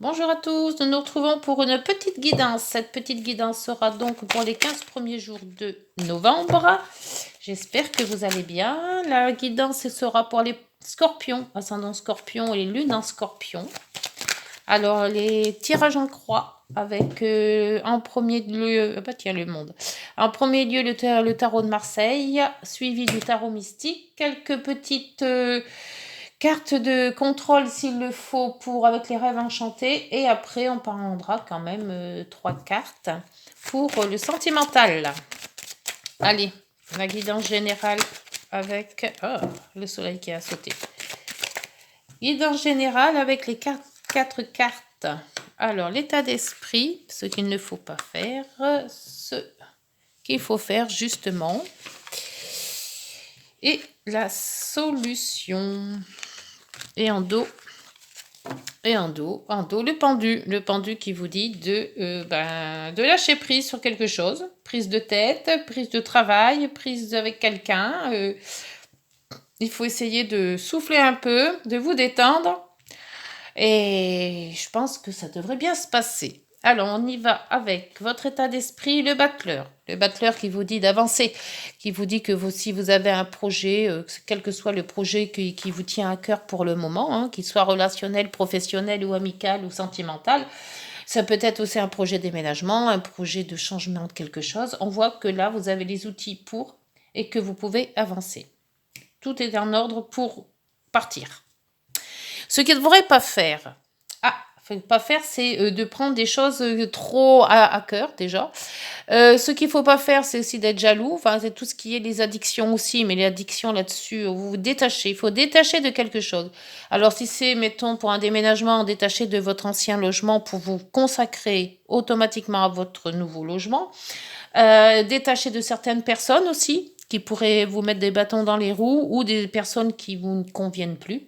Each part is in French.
Bonjour à tous, nous nous retrouvons pour une petite guidance. Cette petite guidance sera donc pour les 15 premiers jours de novembre. J'espère que vous allez bien. La guidance sera pour les scorpions, ascendant scorpion et lune en scorpion. Alors, les tirages en croix avec en premier lieu, tiens, le monde. En premier lieu, le tarot de Marseille, suivi du tarot mystique. Quelques petites cartes de contrôle s'il le faut pour avec les rêves enchantés. Et après, on prendra quand même 3 cartes pour le sentimental. Allez, la guidance générale avec le soleil qui a sauté. Guidance générale avec les 4 cartes. Alors, l'état d'esprit, ce qu'il ne faut pas faire, ce qu'il faut faire justement, et la solution. Et en dos, le pendu qui vous dit de lâcher prise sur quelque chose, prise de tête, prise de travail, prise avec quelqu'un. Il faut essayer de souffler un peu, de vous détendre. Et je pense que ça devrait bien se passer. Alors, on y va avec votre état d'esprit, le battleur. Le battleur qui vous dit d'avancer, qui vous dit que si vous avez un projet, quel que soit le projet qui vous tient à cœur pour le moment, qu'il soit relationnel, professionnel ou amical ou sentimental, ça peut être aussi un projet de déménagement, un projet de changement de quelque chose. On voit que là, vous avez les outils pour et que vous pouvez avancer. Tout est en ordre pour partir. Ce qu'il ne faudrait pas faire, c'est de prendre des choses trop à cœur déjà. Ce qu'il ne faut pas faire, c'est aussi d'être jaloux. Enfin, c'est tout ce qui est les addictions aussi, mais les addictions là-dessus, vous vous détachez. Il faut détacher de quelque chose. Alors, si c'est, mettons, pour un déménagement, détacher de votre ancien logement pour vous consacrer automatiquement à votre nouveau logement. Détacher de certaines personnes aussi, qui pourraient vous mettre des bâtons dans les roues ou des personnes qui vous ne conviennent plus.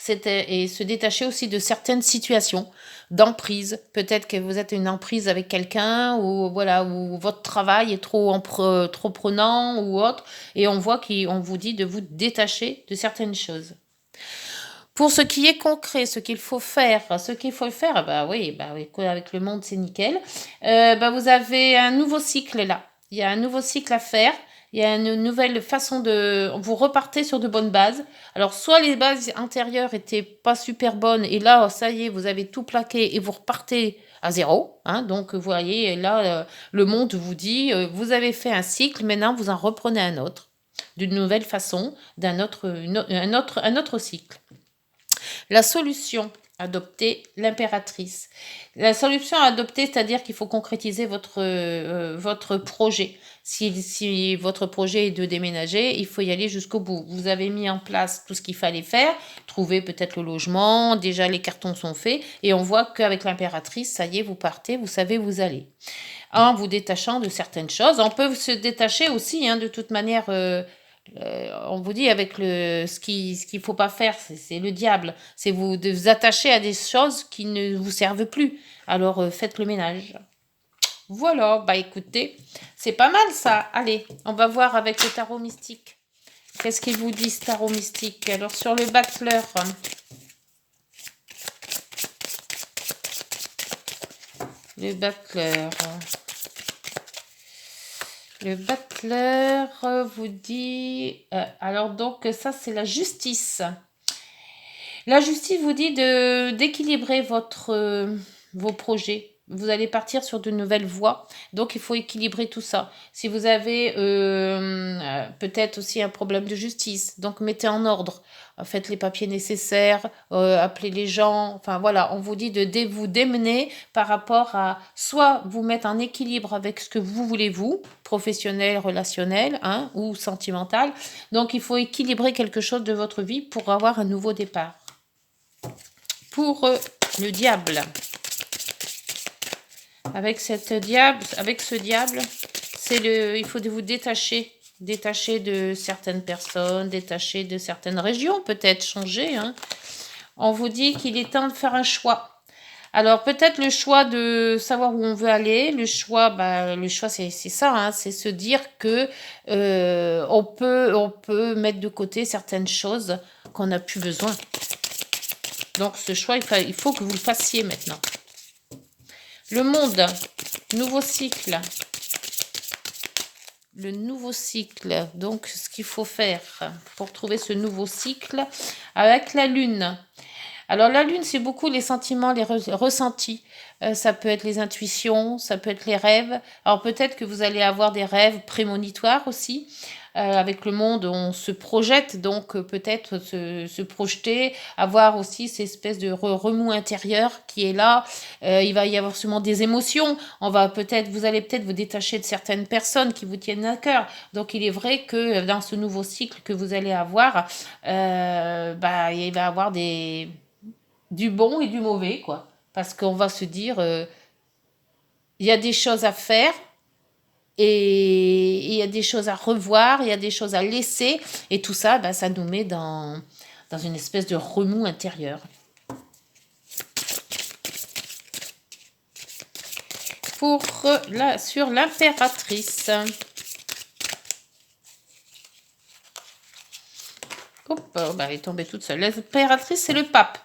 Et se détacher aussi de certaines situations d'emprise. Peut-être que vous êtes une emprise avec quelqu'un ou voilà, où votre travail est trop prenant ou autre. Et on voit qu'on vous dit de vous détacher de certaines choses. Pour ce qui est concret, ce qu'il faut faire, bah oui, avec le monde, c'est nickel. Vous avez un nouveau cycle là. Il y a un nouveau cycle à faire. Il y a une nouvelle façon de... Vous repartez sur de bonnes bases. Alors, soit les bases antérieures étaient pas super bonnes, et là, ça y est, vous avez tout plaqué et vous repartez à zéro. Donc, vous voyez, là, le monde vous dit, vous avez fait un cycle, maintenant, vous en reprenez un autre. D'une nouvelle façon, un autre cycle. La solution adoptée, l'impératrice. La solution adoptée, c'est-à-dire qu'il faut concrétiser votre projet. Si votre projet est de déménager, il faut y aller jusqu'au bout. Vous avez mis en place tout ce qu'il fallait faire, trouver peut-être le logement, déjà les cartons sont faits, et on voit qu'avec l'impératrice, ça y est, vous partez, vous savez où vous allez. En vous détachant de certaines choses. On peut se détacher aussi, de toute manière... on vous dit avec ce qu'il faut pas faire, c'est le diable. C'est de vous attacher à des choses qui ne vous servent plus. Alors faites le ménage. Voilà, écoutez, c'est pas mal ça. Allez, on va voir avec le tarot mystique. Qu'est-ce qu'il vous dit ce tarot mystique? Alors sur le battleur. Le battleur. Le battleur vous dit... alors donc ça c'est la justice. La justice vous dit d'équilibrer vos projets. Vous allez partir sur de nouvelles voies. Donc, il faut équilibrer tout ça. Si vous avez peut-être aussi un problème de justice, donc mettez en ordre. Faites les papiers nécessaires, appelez les gens. Enfin, voilà, on vous dit de vous démener par rapport à soit vous mettre en équilibre avec ce que vous voulez, vous, professionnel, relationnel ou sentimental. Donc, il faut équilibrer quelque chose de votre vie pour avoir un nouveau départ. Pour le diable. Avec ce diable, il faut vous détacher de certaines personnes, détacher de certaines régions, peut-être changer. On vous dit qu'il est temps de faire un choix. Alors peut-être le choix de savoir où on veut aller, le choix c'est ça, c'est se dire que on peut mettre de côté certaines choses qu'on n'a plus besoin. Donc, ce choix, il faut que vous le fassiez maintenant. Le monde, nouveau cycle. Le nouveau cycle. Donc, ce qu'il faut faire pour trouver ce nouveau cycle avec la lune. Alors, la lune, c'est beaucoup les sentiments, les ressentis. Ça peut être les intuitions, ça peut être les rêves. Alors, peut-être que vous allez avoir des rêves prémonitoires aussi. Avec le monde, on se projette, donc peut-être se projeter, avoir aussi cette espèce de remous intérieur qui est là. Il va y avoir sûrement des émotions. Vous allez peut-être vous détacher de certaines personnes qui vous tiennent à cœur. Donc il est vrai que dans ce nouveau cycle que vous allez avoir, il va y avoir du bon et du mauvais, quoi. Parce qu'on va se dire, il y a des choses à faire, et il y a des choses à revoir, il y a des choses à laisser, et tout ça, ça nous met dans une espèce de remous intérieur. Sur l'impératrice. Hop, elle est tombée toute seule. L'impératrice, c'est le pape.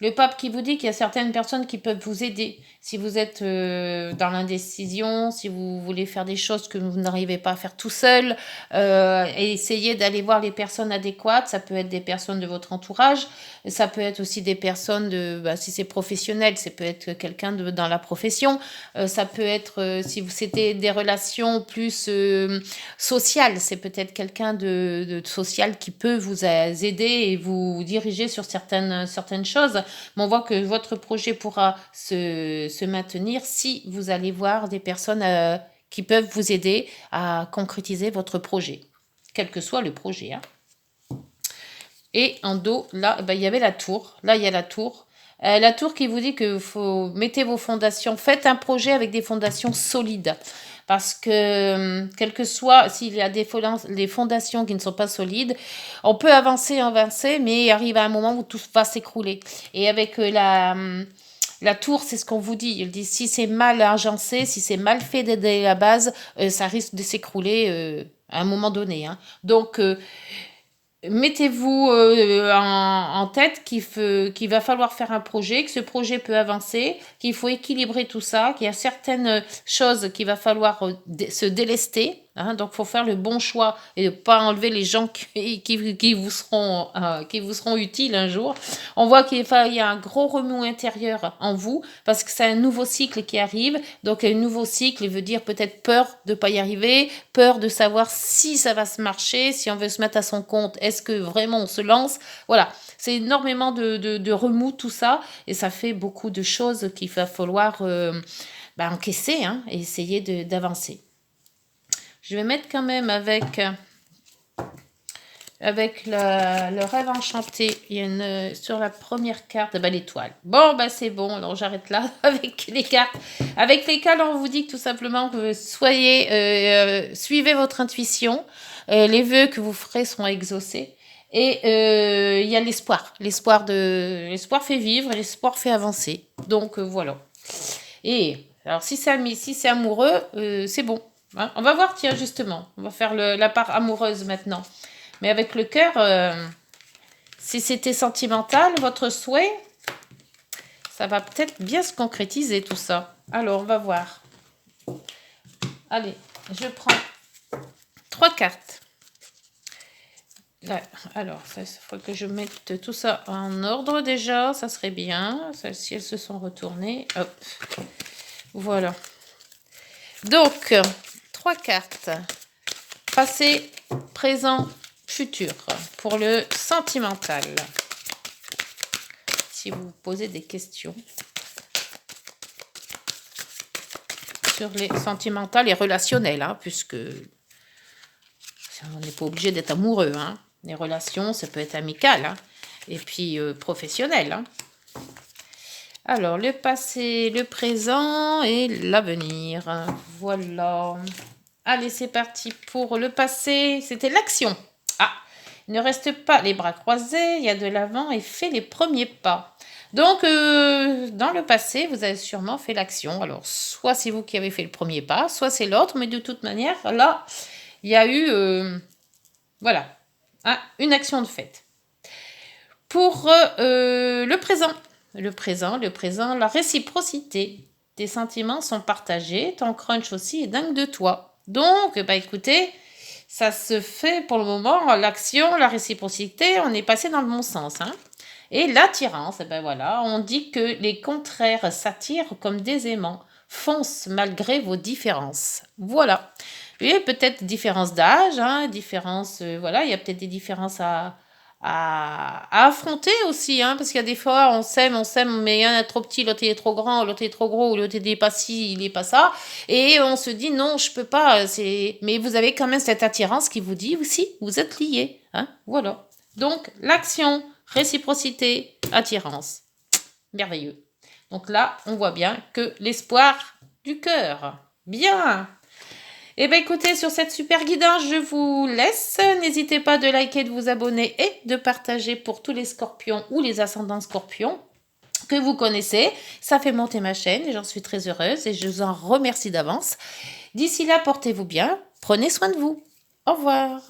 Le pape qui vous dit qu'il y a certaines personnes qui peuvent vous aider. Si vous êtes dans l'indécision, si vous voulez faire des choses que vous n'arrivez pas à faire tout seul, et essayez d'aller voir les personnes adéquates. Ça peut être des personnes de votre entourage, ça peut être aussi des personnes si c'est professionnel, ça peut être quelqu'un dans la profession, ça peut être, si c'était des relations plus sociales, c'est peut-être quelqu'un de social qui peut vous aider et vous diriger sur certaines choses. Mais on voit que votre projet pourra se maintenir si vous allez voir des personnes qui peuvent vous aider à concrétiser votre projet, quel que soit le projet. Hein. Et en dos, là, il y avait la tour. Là, il y a la tour. La tour qui vous dit que faut mettez vos fondations, faites un projet avec des fondations solides. Parce que, quel que soit, s'il y a des fondations qui ne sont pas solides, on peut avancer, mais il arrive à un moment où tout va s'écrouler. Et avec la tour, c'est ce qu'on vous dit. Il dit, si c'est mal agencé, si c'est mal fait dès la base, ça risque de s'écrouler à un moment donné. Hein. Donc, mettez-vous en tête qu'il va falloir faire un projet, que ce projet peut avancer, qu'il faut équilibrer tout ça, qu'il y a certaines choses qu'il va falloir se délester. Hein, donc, il faut faire le bon choix et ne pas enlever les gens qui vous seront utiles un jour. On voit qu'il y a un gros remous intérieur en vous parce que c'est un nouveau cycle qui arrive. Donc, un nouveau cycle veut dire peut-être peur de ne pas y arriver, peur de savoir si ça va se marcher, si on veut se mettre à son compte, est-ce que vraiment on se lance? Voilà, c'est énormément de remous tout ça et ça fait beaucoup de choses qu'il va falloir encaisser et essayer d'avancer. Je vais mettre quand même avec le rêve enchanté, il y a sur la première carte, l'étoile. Bon, c'est bon, alors j'arrête là avec les cartes. Avec les cartes, on vous dit que tout simplement que suivez votre intuition, les vœux que vous ferez seront exaucés. Et il y a l'espoir. L'espoir fait vivre, l'espoir fait avancer. Donc voilà. Et alors si c'est amoureux, c'est bon. Hein, on va voir, tiens, justement. On va faire la part amoureuse maintenant. Mais avec le cœur, si c'était sentimental, votre souhait, ça va peut-être bien se concrétiser tout ça. Alors, on va voir. Allez, je prends 3 cartes. Là, alors, il faut que je mette tout ça en ordre déjà. Ça serait bien. Si elles se sont retournées. Hop. Voilà. Donc, 3 cartes. Passé, présent, futur. Pour le sentimental. Si vous vous posez des questions. Sur les sentimentales et relationnelles, puisque on n'est pas obligé d'être amoureux. Les relations, ça peut être amical, et puis professionnel. Alors, le passé, le présent et l'avenir. Voilà. Allez, c'est parti pour le passé. C'était l'action. Il ne reste pas les bras croisés, il y a de l'avant et fait les premiers pas. Donc, dans le passé, vous avez sûrement fait l'action. Alors, soit c'est vous qui avez fait le premier pas, soit c'est l'autre, mais de toute manière, là, il y a eu, une action de fait. Pour le présent, la réciprocité. Tes sentiments sont partagés, ton crunch aussi est dingue de toi. Donc, bah écoutez, ça se fait pour le moment, l'action, la réciprocité, on est passé dans le bon sens. Hein. Et l'attirance, eh ben voilà, on dit que les contraires s'attirent comme des aimants, foncent malgré vos différences. Voilà. Oui, peut-être différence d'âge, hein, différence, voilà, il y a peut-être des différences à affronter aussi, hein, parce qu'il y a des fois, on s'aime, mais un est trop petit, l'autre il est trop grand, l'autre est trop gros, l'autre il est pas ci, il est pas ça, et on se dit non, je peux pas, mais vous avez quand même cette attirance qui vous dit aussi, vous êtes liés, hein, voilà. Donc, l'action, réciprocité, attirance. Merveilleux. Donc là, on voit bien que l'espoir du cœur. Bien. Eh bien, écoutez, sur cette super guidance, je vous laisse. N'hésitez pas de liker, de vous abonner et de partager pour tous les scorpions ou les ascendants scorpions que vous connaissez. Ça fait monter ma chaîne et j'en suis très heureuse et je vous en remercie d'avance. D'ici là, portez-vous bien. Prenez soin de vous. Au revoir.